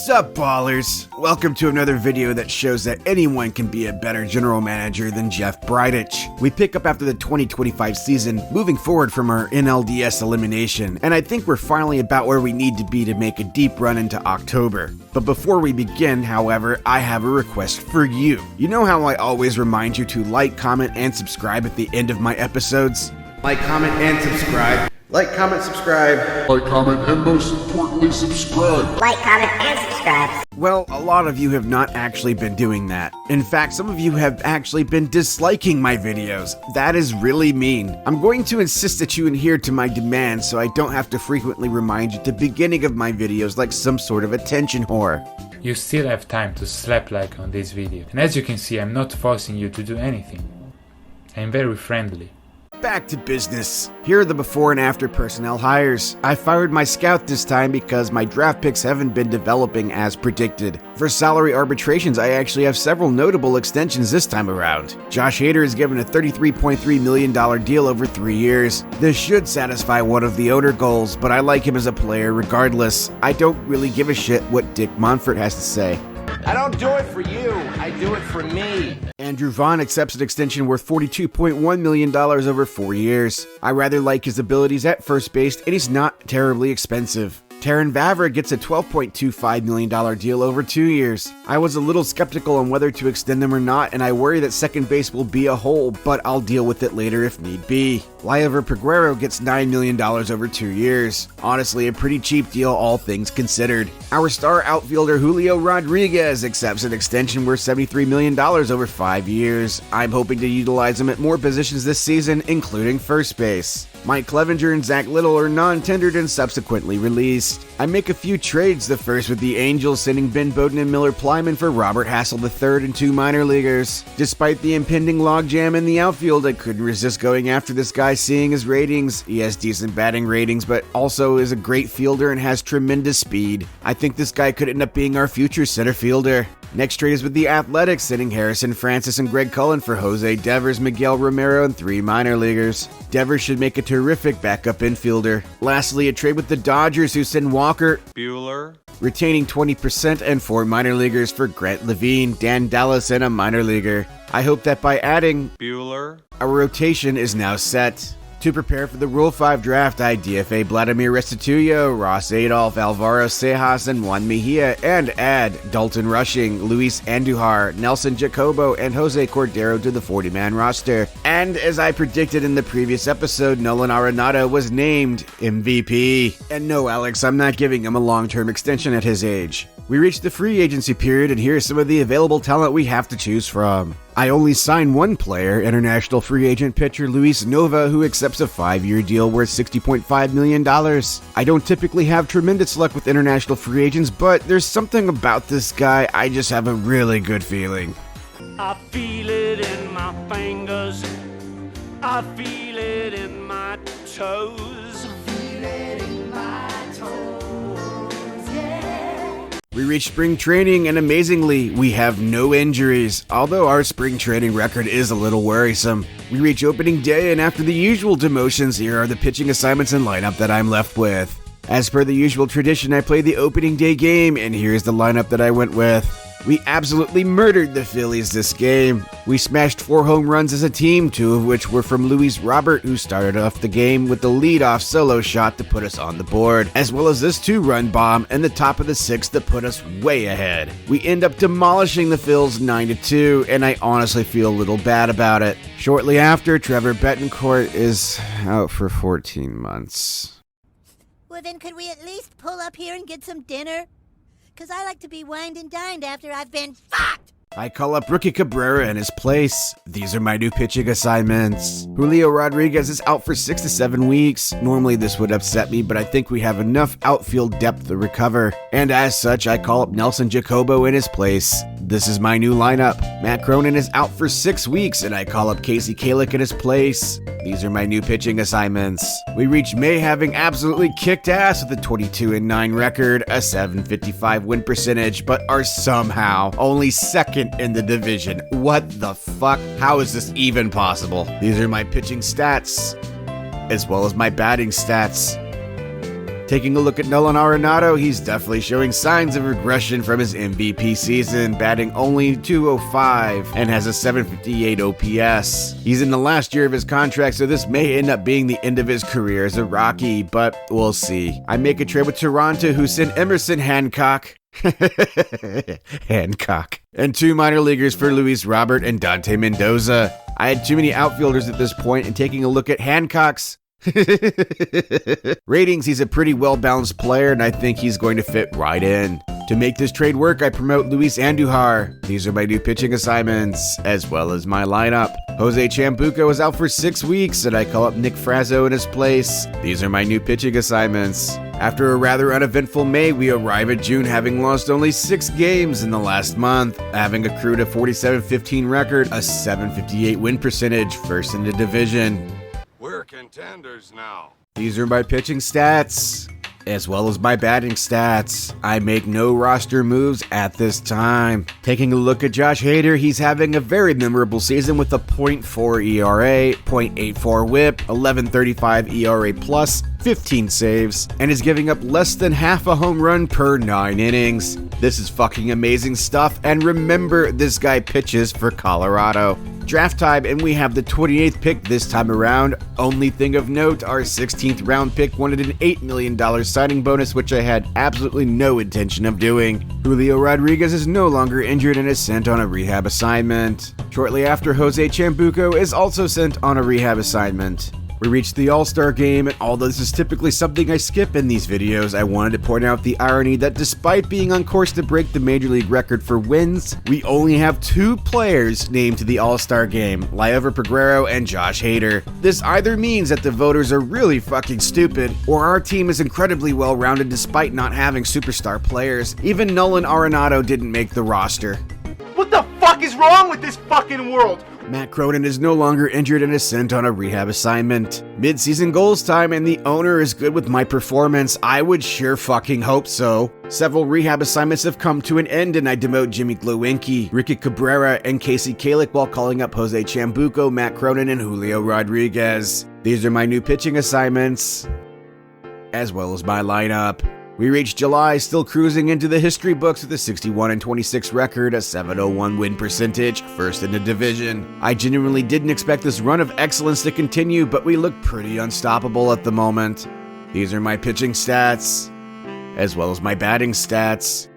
Sup, ballers? Welcome to another video that shows that anyone can be a better general manager than Jeff Bridich. We pick up after the 2025 season, moving forward from our NLDS elimination, and I think we're finally about where we need to be to make a deep run into October. But before we begin, however, I have a request for you. You know how I always remind you to like, comment, and subscribe at the end of my episodes? Like, comment, and subscribe. Like, comment, subscribe. Like, comment, and most importantly, subscribe. Like, comment, and subscribe. Well, a lot of you have not actually been doing that. In fact, some of you have actually been disliking my videos. That is really mean. I'm going to insist that you adhere to my demands so I don't have to frequently remind you at the beginning of my videos like some sort of attention whore. You still have time to slap like on this video. And as you can see, I'm not forcing you to do anything. I'm very friendly. Back to business. Here are the before and after personnel hires. I fired my scout this time because my draft picks haven't been developing as predicted. For salary arbitrations, I actually have several notable extensions this time around. Josh Hader is given a $33.3 million deal over 3 years. This should satisfy one of the owner goals, but I like him as a player regardless. I don't really give a shit what Dick Monfort has to say. I don't do it for you, I do it for me. Andrew Vaughn accepts an extension worth $42.1 million over 4 years. I rather like his abilities at first base, and he's not terribly expensive. Taron Vavra gets a $12.25 million deal over 2 years. I was a little skeptical on whether to extend them or not, and I worry that second base will be a hole, but I'll deal with it later if need be. Liover Peguero gets $9 million over 2 years. Honestly, a pretty cheap deal, all things considered. Our star outfielder Julio Rodriguez accepts an extension worth $73 million over 5 years. I'm hoping to utilize him at more positions this season, including first base. Mike Clevenger and Zach Little are non-tendered and subsequently released. I make a few trades, the first with the Angels sending Ben Bowden and Miller Plyman for Robert Hassel III and 2 minor leaguers. Despite the impending logjam in the outfield, I couldn't resist going after this guy, seeing his ratings. He has decent batting ratings, but also is a great fielder and has tremendous speed. I think this guy could end up being our future center fielder. Next trade is with the Athletics, sending Harrison Francis and Greg Cullen for Jose Devers, Miguel Romero, and 3 minor leaguers. Devers should make a terrific backup infielder. Lastly, a trade with the Dodgers, who send Walker Buehler, retaining 20% and 4 minor leaguers for Grant Levine, Dan Dallas, and a minor leaguer. I hope that by adding Buehler, our rotation is now set. To prepare for the Rule 5 draft, I DFA Vladimir Restituyo, Ross Adolph, Alvaro Sejas, and Juan Mejia, and add Dalton Rushing, Luis Andujar, Nelson Jacobo, and Jose Cordero to the 40-man roster. And as I predicted in the previous episode, Nolan Arenado was named MVP. And no, Alex, I'm not giving him a long-term extension at his age. We reached the free agency period, and here's some of the available talent we have to choose from. I only signed one player, international free agent pitcher Luis Nova, who accepts a 5-year deal worth $60.5 million. I don't typically have tremendous luck with international free agents, but there's something about this guy I just have a really good feeling. I feel it in my fingers, I feel it in my toes, I feel it in my toes, yeah. We reach spring training, and amazingly, we have no injuries, although our spring training record is a little worrisome. We reach opening day, and after the usual demotions, here are the pitching assignments and lineup that I'm left with. As per the usual tradition, I played the opening day game, and here's the lineup that I went with. We absolutely murdered the Phillies this game. We smashed 4 home runs as a team, 2 of which were from Luis Robert, who started off the game with the leadoff solo shot to put us on the board, as well as this 2-run bomb in the top of the 6th that put us way ahead. We end up demolishing the Phils 9-2, and I honestly feel a little bad about it. Shortly after, Trevor Betancourt is out for 14 months. Well, then could we at least pull up here and get some dinner? Because I like to be wined and dined after I've been fucked! I call up Rookie Cabrera in his place. These are my new pitching assignments. Julio Rodriguez is out for 6 to 7 weeks. Normally this would upset me, but I think we have enough outfield depth to recover. And as such, I call up Nelson Jacobo in his place. This is my new lineup. Matt Cronin is out for 6 weeks, and I call up Casey Kalick in his place. These are my new pitching assignments. We reach May having absolutely kicked ass with a 22-9 record, a .755 win percentage, but are somehow only second in the division. What the fuck? How is this even possible? These are my pitching stats, as well as my batting stats. Taking a look at Nolan Arenado, he's definitely showing signs of regression from his MVP season, batting only .205 and has a 758 OPS. He's in the last year of his contract, so this may end up being the end of his career as a Rocky, but we'll see. I make a trade with Toronto, who sent Emerson Hancock and 2 minor leaguers for Luis Robert and Dante Mendoza. I had too many outfielders at this point, and taking a look at Hancock's ratings, he's a pretty well-balanced player, and I think he's going to fit right in. To make this trade work, I promote Luis Andujar. These are my new pitching assignments, as well as my lineup. Jose Chambuco is out for 6 weeks, and I call up Nick Frazo in his place. These are my new pitching assignments. After a rather uneventful May, we arrive at June having lost only 6 games in the last month, having accrued a 47-15 record, a 758 win percentage, first in the division. We're contenders now. These are my pitching stats, as well as my batting stats. I make no roster moves at this time. Taking a look at Josh Hader, he's having a very memorable season with a .4 ERA, .84 whip, 11.35 ERA plus, 15 saves, and is giving up less than half a home run per 9 innings. This is fucking amazing stuff, and remember, this guy pitches for Colorado. Draft time, and we have the 28th pick this time around. Only thing of note, our 16th round pick wanted an $8 million signing bonus, which I had absolutely no intention of doing. Julio Rodriguez is no longer injured and is sent on a rehab assignment. Shortly after, Jose Chambuco is also sent on a rehab assignment. We reached the All-Star game, and although this is typically something I skip in these videos, I wanted to point out the irony that despite being on course to break the Major League record for wins, we only have 2 players named to the All-Star game, Liover Peguero and Josh Hader. This either means that the voters are really fucking stupid, or our team is incredibly well-rounded despite not having superstar players. Even Nolan Arenado didn't make the roster. What the fuck is wrong with this fucking world? Matt Cronin is no longer injured and is sent on a rehab assignment. Mid-season goals time, and the owner is good with my performance. I would sure fucking hope so. Several rehab assignments have come to an end, and I demote Jimmy Glowinky, Ricky Cabrera, and Casey Kalick while calling up Jose Chambuco, Matt Cronin, and Julio Rodriguez. These are my new pitching assignments, as well as my lineup. We reached July, still cruising into the history books with a 61-26 record, a 701 win percentage, first in the division. I genuinely didn't expect this run of excellence to continue, but we look pretty unstoppable at the moment. These are my pitching stats, as well as my batting stats.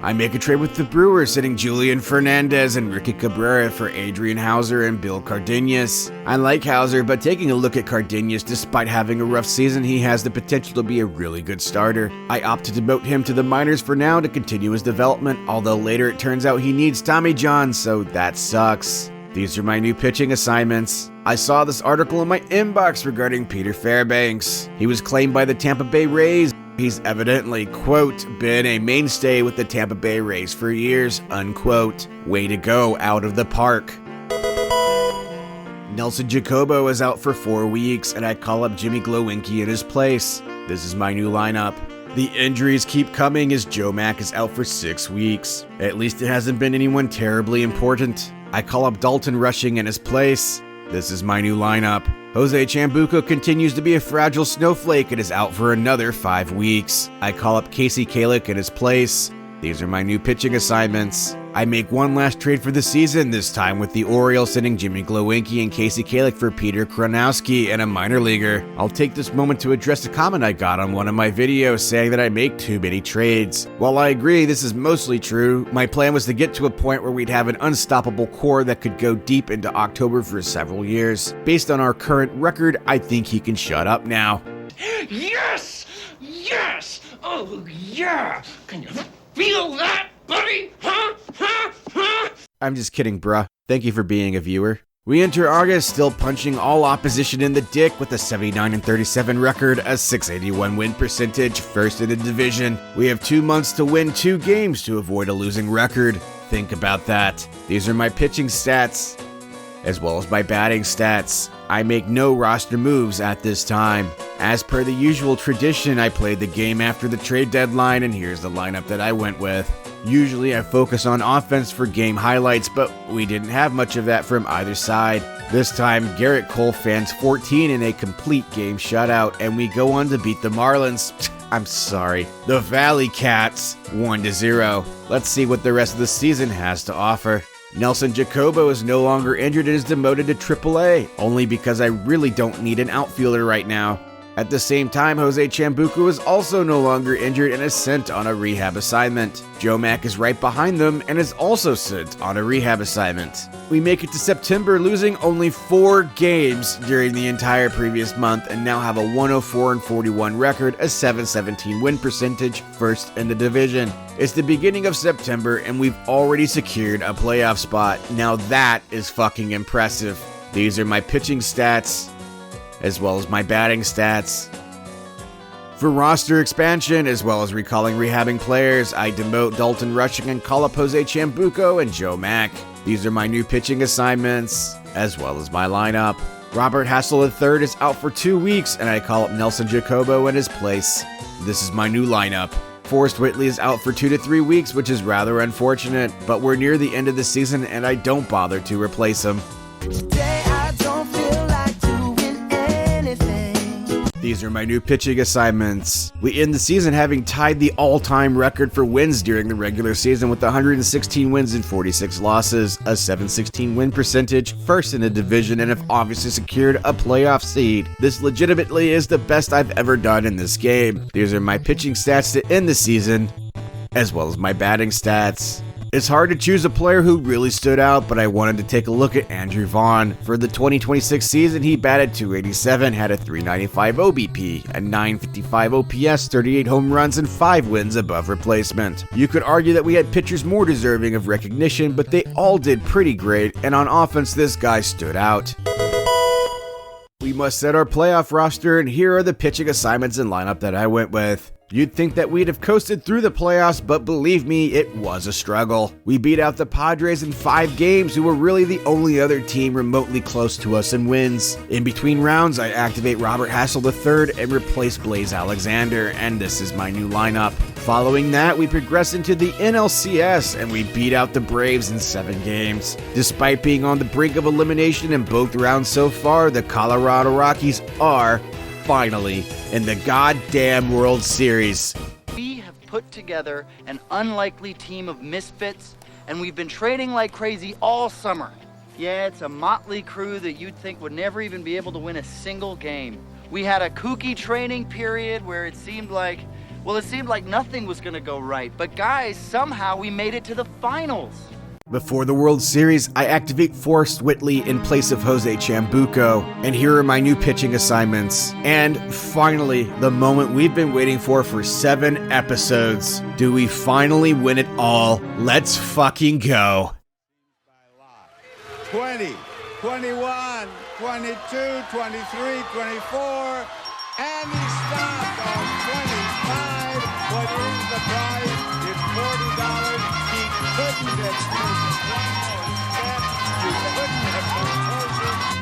I make a trade with the Brewers, sending Julian Fernandez and Ricky Cabrera for Adrian Hauser and Bill Cardenas. I like Hauser, but taking a look at Cardenas, despite having a rough season, he has the potential to be a really good starter. I opt to demote him to the minors for now to continue his development, although later it turns out he needs Tommy John, so that sucks. These are my new pitching assignments. I saw this article in my inbox regarding Peter Fairbanks. He was claimed by the Tampa Bay Rays. He's evidently, quote, been a mainstay with the Tampa Bay Rays for years, unquote. Way to go, out of the park. Nelson Jacobo is out for 4 weeks, and I call up Jimmy Glowinky in his place. This is my new lineup. The injuries keep coming as Joe Mack is out for 6 weeks. At least it hasn't been anyone terribly important. I call up Dalton Rushing in his place. This is my new lineup. Jose Chambuco continues to be a fragile snowflake and is out for another 5 weeks. I call up Casey Kalick in his place. These are my new pitching assignments. I make one last trade for the season, this time with the Orioles sending Jimmy Glowinky and Casey Kalick for Peter Kronowski and a minor leaguer. I'll take this moment to address a comment I got on one of my videos saying that I make too many trades. While I agree this is mostly true, my plan was to get to a point where we'd have an unstoppable core that could go deep into October for several years. Based on our current record, I think he can shut up now. Yes! Yes! Oh, yeah! Can you feel that, buddy? Huh? I'm just kidding, bruh. Thank you for being a viewer. We enter August still punching all opposition in the dick with a 79-37 record, a 681 win percentage, first in the division. We have 2 months to win 2 games to avoid a losing record. Think about that. These are my pitching stats, as well as my batting stats. I make no roster moves at this time. As per the usual tradition, I played the game after the trade deadline, and here's the lineup that I went with. Usually I focus on offense for game highlights, but we didn't have much of that from either side. This time, Garrett Cole fans 14 in a complete game shutout, and we go on to beat the Marlins. I'm sorry, the Valley Cats 1-0. Let's see what the rest of the season has to offer. Nelson Jacobo is no longer injured and is demoted to AAA, only because I really don't need an outfielder right now. At the same time, Jose Chambuco is also no longer injured and is sent on a rehab assignment. Joe Mack is right behind them and is also sent on a rehab assignment. We make it to September, losing only 4 games during the entire previous month, and now have a 104-41 record, a .717 win percentage, first in the division. It's the beginning of September and we've already secured a playoff spot. Now that is fucking impressive. These are my pitching stats, as well as my batting stats. For roster expansion, as well as recalling rehabbing players, I demote Dalton Rushing and call up Jose Chambuco and Joe Mack. These are my new pitching assignments, as well as my lineup. Robert Hassel III is out for 2 weeks, and I call up Nelson Jacobo in his place. This is my new lineup. Forrest Whitley is out for 2 to 3 weeks, which is rather unfortunate, but we're near the end of the season and I don't bother to replace him. These are my new pitching assignments. We end the season having tied the all-time record for wins during the regular season with 116 wins and 46 losses, a .716 win percentage, first in the division, and have obviously secured a playoff seed. This legitimately is the best I've ever done in this game. These are my pitching stats to end the season, as well as my batting stats. It's hard to choose a player who really stood out, but I wanted to take a look at Andrew Vaughn. For the 2026 season, he batted .287, had a .395 OBP, a .955 OPS, 38 home runs, and 5 wins above replacement. You could argue that we had pitchers more deserving of recognition, but they all did pretty great, and on offense, this guy stood out. We must set our playoff roster, and here are the pitching assignments and lineup that I went with. You'd think that we'd have coasted through the playoffs, but believe me, it was a struggle. We beat out the Padres in 5 games, who were really the only other team remotely close to us in wins. In between rounds, I activate Robert Hassel III and replace Blaze Alexander, and this is my new lineup. Following that, we progress into the NLCS, and we beat out the Braves in 7 games. Despite being on the brink of elimination in both rounds so far, the Colorado Rockies are finally in the goddamn World Series. We have put together an unlikely team of misfits, and we've been training like crazy all summer. Yeah, it's a motley crew that you'd think would never even be able to win a single game. We had a kooky training period where it seemed like nothing was gonna go right. But guys, somehow we made it to the finals. Before the World Series, I activate Forrest Whitley in place of Jose Chambuco, and here are my new pitching assignments. And finally, the moment we've been waiting for 7 episodes. Do we finally win it all? Let's fucking go. 20, 21, 22, 23, 24, and he stopped on 25. What is the prize? It's $40. He couldn't have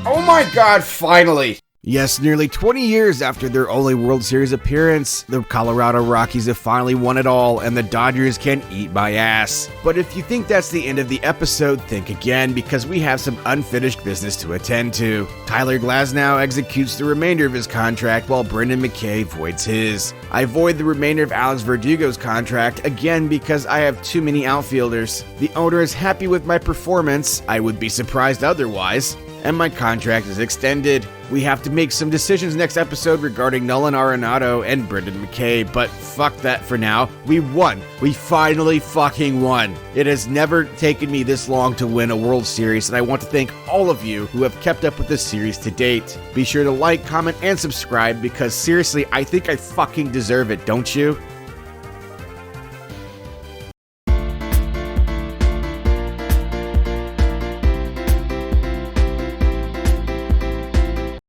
Oh my god, finally! Yes, nearly 20 years after their only World Series appearance, the Colorado Rockies have finally won it all, and the Dodgers can eat my ass. But if you think that's the end of the episode, think again, because we have some unfinished business to attend to. Tyler Glasnow executes the remainder of his contract, while Brendan McKay voids his. I void the remainder of Alex Verdugo's contract, again because I have too many outfielders. The owner is happy with my performance, I would be surprised otherwise, and my contract is extended. We have to make some decisions next episode regarding Nolan Arenado and Brendan McKay, but fuck that for now. We won. We finally fucking won. It has never taken me this long to win a World Series, and I want to thank all of you who have kept up with this series to date. Be sure to like, comment, and subscribe, because seriously, I think I fucking deserve it, don't you?